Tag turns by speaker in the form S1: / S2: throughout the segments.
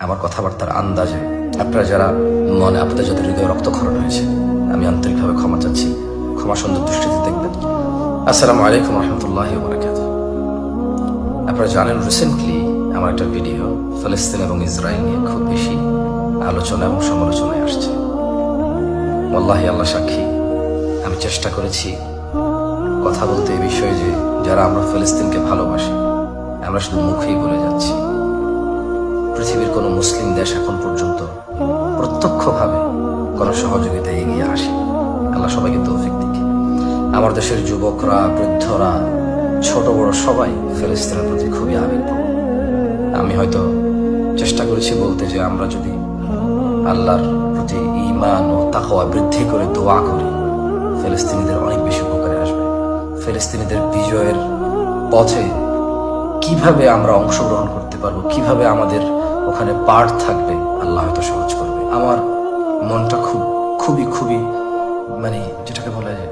S1: আমার কথাবার্তার আন্দাজে আপনারা যারা মনে আপনাদের যাদের হৃদয়ে রক্তক্ষরণ হয়েছে, আমি আন্তরিকভাবে ক্ষমা চাচ্ছি। ক্ষমা সুন্দর দৃষ্টিতে দেখবেন। আসসালামু আলাইকুম রহমতুল্লাহি ওয়া বারাকাতুহু। আপনারা জানেন, রিসেন্টলি আমার একটা ভিডিও ফিলিস্তিন এবং ইসরায়েল নিয়ে খুব বেশি আলোচনা এবং সমালোচনায় আসছে। ওয়াল্লাহি আল্লাহ সাক্ষী, আমি চেষ্টা করেছি কথা বলতে এই বিষয়ে যে যারা আমরা ফিলিস্তিনকে ভালোবাসি, আমরা শুধু মুখেই বলে যাচ্ছি। পৃথিবীর কোনো মুসলিম দেশ এখন পর্যন্ত প্রত্যক্ষভাবে কোনো সহযোগিতা এগিয়ে আসে। আল্লাহ সবাইকে তৌফিক দিক। আমার দেশের যুবকরা, বৃদ্ধরা, ছোট বড় সবাই ফিলিস্তিনের প্রতি খুবই আবেগপূর্ণ। আমি হয়তো চেষ্টা করেছি বলতে যে আমরা যদি আল্লাহর প্রতি ঈমান ও তাকওয়া বৃদ্ধি করে দোয়া করি, ফিলিস্তিনিদের অনেক বেশি উপকারে আসবে। ফিলিস্তিনিদের বিজয়ের পথে কিভাবে আমরা অংশগ্রহণ করতে পারবো, কিভাবে আমাদের ওখানে পার্ট থাকবে, আল্লাহ হয়তো সহজ করবে। আমার মনটা খুবই খুবই মানে যেটাকে বলা যায়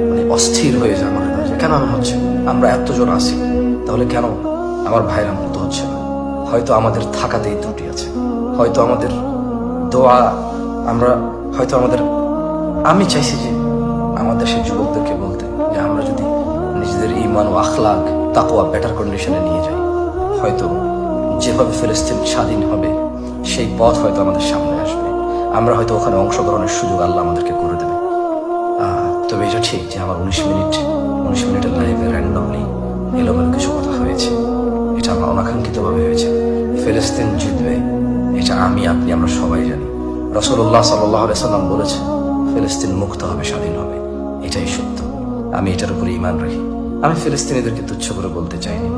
S1: মানে অস্থির হয়ে যায় আমার হৃদয়। কেন এমন হচ্ছে? আমরা এতজন আছি, তাহলে কেন আমার ভাইরা মুক্ত হচ্ছে না? হয়তো আমাদের থাকাতেই ত্রুটি আছে, হয়তো আমাদের দোয়া আমি চাইছি যে আমাদের সেই যুবকদেরকে বলতে যে আমরা যদি নিজেদের ঈমান ও আখলাক তাকওয়া বেটার কন্ডিশনে নিয়ে যাই, হয়তো যেভাবে ফিলিস্তিন স্বাধীন হবে সেই পথ হয়তো আমাদের সামনে আসবে। আমরা হয়তো ওখানে অংশগ্রহণের সুযোগ আল্লাহ আমাদেরকে করে দেবে। তবে এটা ঠিক যে আমার 19 মিনিটের লাইভে র্যান্ডমলি এলোমেলো কিছু কথা হয়েছে। এটা আমার অনাকাঙ্ক্ষিতভাবে হয়েছে। ফিলিস্তিন জিতবে, এটা আপনি আমরা সবাই জানি। রাসূলুল্লাহ সাল্লাল্লাহু আলাইহি সাল্লাম বলেছে ফিলিস্তিন মুক্ত হবে, স্বাধীন হবে। এটাই সত্য। আমি এটার উপরে ঈমান রাখি। আমি ফিলিস্তিনিদেরকে তুচ্ছ করে বলতে চাইনি।